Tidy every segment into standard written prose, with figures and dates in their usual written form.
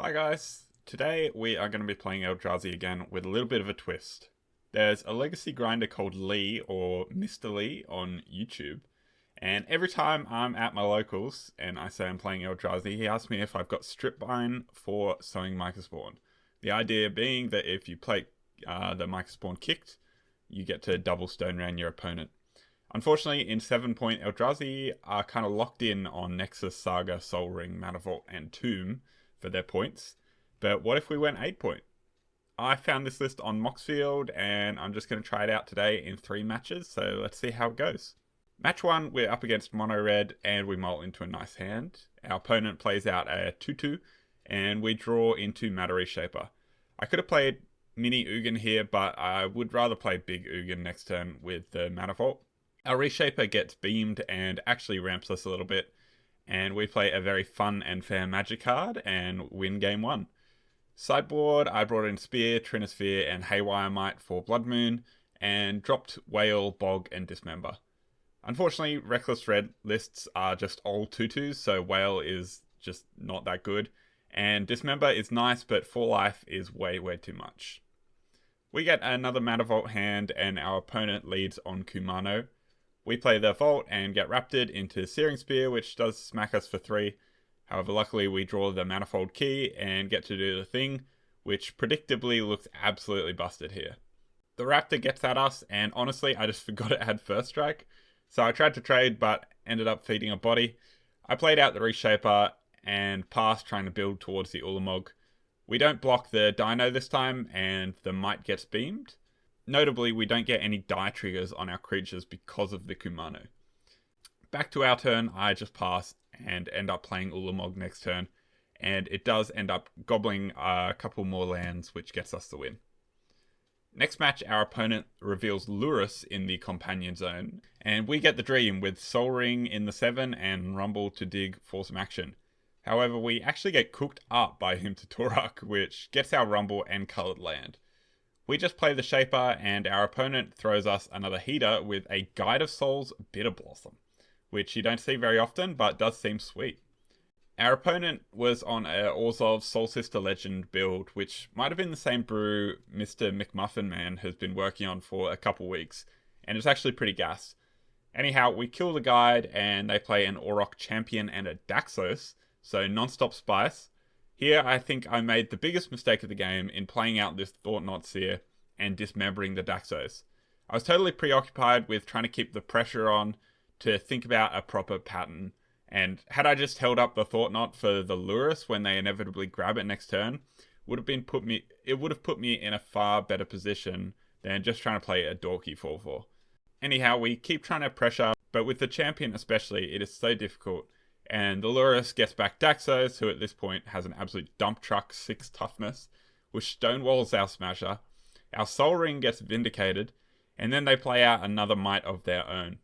Hi guys, today we are going to be playing Eldrazi again with a little bit of a twist. There's a legacy grinder called Lee or Mr. Lee on YouTube, and every time I'm at my locals and I say I'm playing Eldrazi, he asks me if I've got Strip Mine for sowing Mycospawn. Spawn. The idea being that if you play the Mycospawn Spawn kicked, you get to double stone round your opponent. Unfortunately, in 7-point Eldrazi are kind of locked in on Nexus, Saga, Sol Ring, Mana Vault, and Tomb for their points. But what if we went 8-point? I found this list on Moxfield and I'm just going to try it out today in 3 matches, so let's see how it goes. Match 1, we're up against Mono Red and we mull into a nice hand. Our opponent plays out a 2-2 and we draw into Matter Reshaper. I could have played Mini Ugin here, but I would rather play Big Ugin next turn with the Mana Vault. Our Reshaper gets beamed and actually ramps us a little bit, and we play a very fun and fair magic card and win game 1. Sideboard, I brought in Spear, Trinisphere, and Haywire Might for Blood Moon, and dropped Whale, Bog, and Dismember. Unfortunately, Reckless Red lists are just all 2-2s, so Whale is just not that good, and Dismember is nice, but 4 life is way too much. We get another Mana Vault hand, and our opponent leads on Kumano. We play the Vault and get Raptored into Searing Spear, which does smack us for 3. However, luckily we draw the Manifold Key and get to do the thing, which predictably looks absolutely busted here. The Raptor gets at us, and honestly, I just forgot it had First Strike. So I tried to trade, but ended up feeding a body. I played out the Reshaper and passed trying to build towards the Ulamog. We don't block the Dino this time, and the Might gets beamed. Notably, we don't get any die triggers on our creatures because of the Kumano. Back to our turn, I just pass and end up playing Ulamog next turn, and it does end up gobbling a couple more lands, which gets us the win. Next match, our opponent reveals Lurrus in the Companion Zone, and we get the dream with Sol Ring in the 7 and Rumble to dig for some action. However, we actually get cooked up by him to Torak, which gets our Rumble and coloured land. We just play the Shaper, and our opponent throws us another heater with a Guide of Souls Bitter Blossom, which you don't see very often, but does seem sweet. Our opponent was on a Orzhov Soul Sister Legend build, which might have been the same brew Mr. McMuffin Man has been working on for a couple weeks, and it's actually pretty gas. Anyhow, we kill the Guide, and they play an Auroch Champion and a Daxos, so non-stop spice. Here, I think I made the biggest mistake of the game in playing out this Thought-Knot Seer and dismembering the Daxos. I was totally preoccupied with trying to keep the pressure on to think about a proper pattern, and had I just held up the Thought-Knot for the Lurrus when they inevitably grab it next turn, it would have put me in a far better position than just trying to play a dorky 4-4. Anyhow, we keep trying to pressure, but with the champion especially, it is so difficult. And the Lurrus gets back Daxos, who at this point has an absolute dump truck 6 toughness, which stonewalls our Smasher. Our Sol Ring gets vindicated, and then they play out another Might of their own.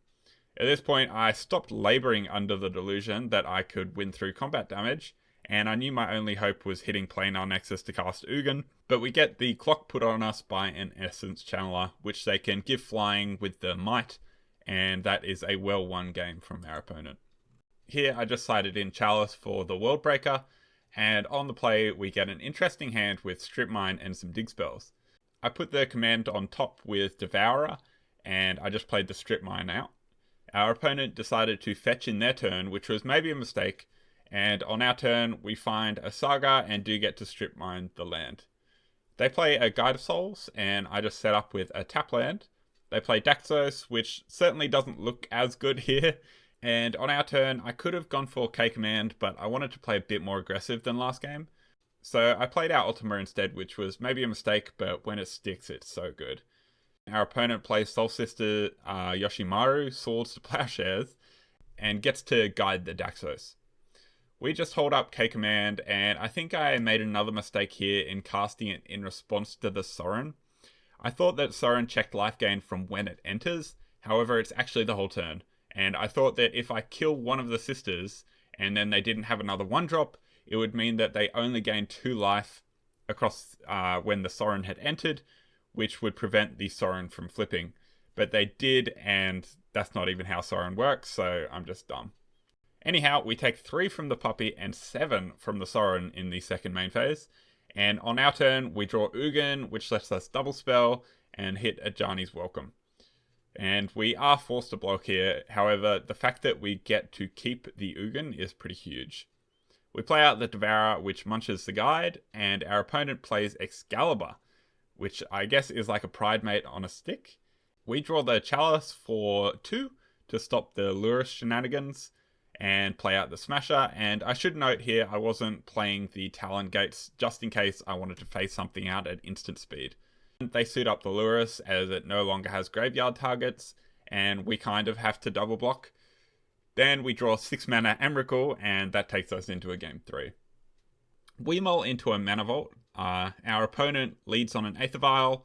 At this point, I stopped labouring under the delusion that I could win through combat damage, and I knew my only hope was hitting Planar Nexus to cast Ugin, but we get the clock put on us by an Essence Channeler, which they can give flying with the Might, and that is a well-won game from our opponent. Here, I just sided in Chalice for the Worldbreaker, and on the play, we get an interesting hand with Strip Mine and some dig spells. I put the command on top with Devourer, and I just played the Strip Mine out. Our opponent decided to fetch in their turn, which was maybe a mistake, and on our turn, we find a Saga and do get to Strip Mine the land. They play a Guide of Souls, and I just set up with a tap land. They play Daxos, which certainly doesn't look as good here. And on our turn, I could have gone for K-Command, but I wanted to play a bit more aggressive than last game. So I played out Ultima instead, which was maybe a mistake, but when it sticks, it's so good. Our opponent plays Soul Sister Yoshimaru, Swords to Plowshares, and gets to guide the Daxos. We just hold up K-Command, and I think I made another mistake here in casting it in response to the Sorin. I thought that Sorin checked life gain from when it enters, however it's actually the whole turn. And I thought that if I kill one of the sisters, and then they didn't have another 1-drop, it would mean that they only gained 2 life across when the Sorin had entered, which would prevent the Sorin from flipping. But they did, and that's not even how Sorin works, so I'm just dumb. Anyhow, we take 3 from the puppy and 7 from the Sorin in the second main phase. And on our turn, we draw Ugin, which lets us double spell and hit Ajani's Welcome. And we are forced to block here. However, the fact that we get to keep the Ugin is pretty huge. We play out the Devourer, which munches the Guide, and our opponent plays Excalibur, which I guess is like a Pride Mate on a stick. We draw the Chalice for 2 to stop the Lurus shenanigans and play out the Smasher. And I should note here, I wasn't playing the Talon Gates just in case I wanted to face something out at instant speed. They suit up the Lurus as it no longer has graveyard targets, and we kind of have to double block. Then we draw 6 mana Emrakul, and that takes us into a game 3. We mull into a Mana Vault. Our opponent leads on an Aether Vial,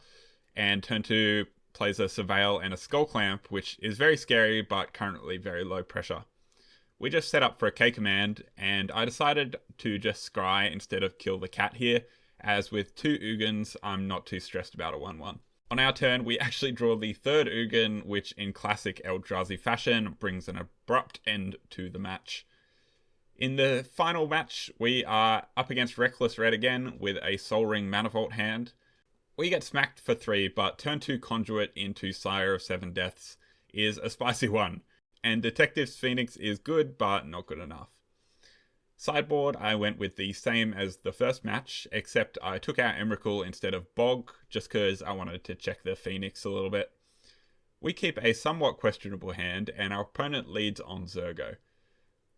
and turn 2 plays a Surveil and a Skull Clamp, which is very scary, but currently very low pressure. We just set up for a K command, and I decided to just scry instead of kill the cat here, as with 2 Ugins, I'm not too stressed about a 1-1. On our turn, we actually draw the 3rd Ugin, which in classic Eldrazi fashion brings an abrupt end to the match. In the final match, we are up against Reckless Red again with a Sol Ring Mana Vault hand. We get smacked for 3, but turn 2 Conduit into Sire of 7 Deaths is a spicy one, and Detective's Phoenix is good, but not good enough. Sideboard, I went with the same as the first match, except I took out Emrakul instead of Bog, just because I wanted to check the Phoenix a little bit. We keep a somewhat questionable hand, and our opponent leads on Zergo.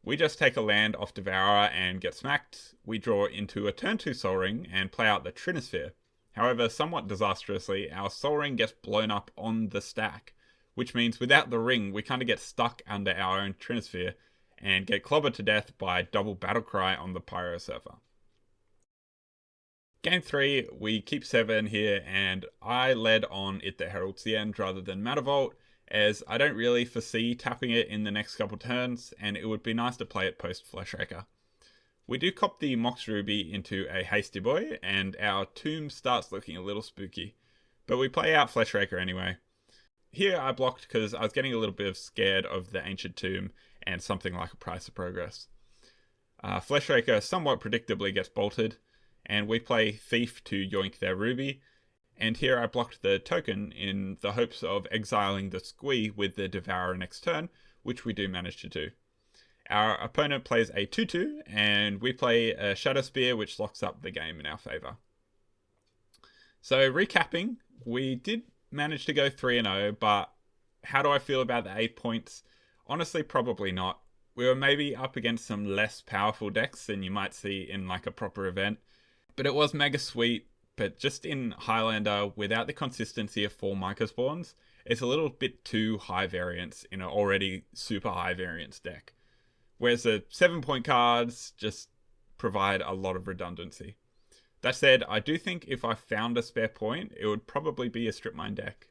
We just take a land off Devourer and get smacked. We draw into a turn 2 Sol Ring and play out the Trinisphere. However, somewhat disastrously, our Sol Ring gets blown up on the stack, which means without the ring, we kind of get stuck under our own Trinisphere, and get clobbered to death by double Battlecry on the Pyro Surfer. Game 3, we keep 7 here, and I led on It That Heralds the End rather than Mana Vault, as I don't really foresee tapping it in the next couple turns, and it would be nice to play it post Fleshraker. We do cop the Mox Ruby into a Hasty Boy, and our tomb starts looking a little spooky, but we play out Fleshraker anyway. Here I blocked because I was getting a little bit scared of the Ancient Tomb and something like a Price of Progress. Fleshraker somewhat predictably gets bolted, and we play Thief to yoink their Ruby, and here I blocked the token in the hopes of exiling the Squee with the Devourer next turn, which we do manage to do. Our opponent plays a 2-2, and we play a Shadow Spear, which locks up the game in our favour. So recapping, we did manage to go 3-0, but how do I feel about the 8 points? Honestly, probably not. We were maybe up against some less powerful decks than you might see in like a proper event, but it was mega sweet. But just in Highlander, without the consistency of 4 Myca spawns, it's a little bit too high variance in an already super high variance deck. Whereas the 7-point cards just provide a lot of redundancy. That said, I do think if I found a spare point, it would probably be a Strip Mine deck.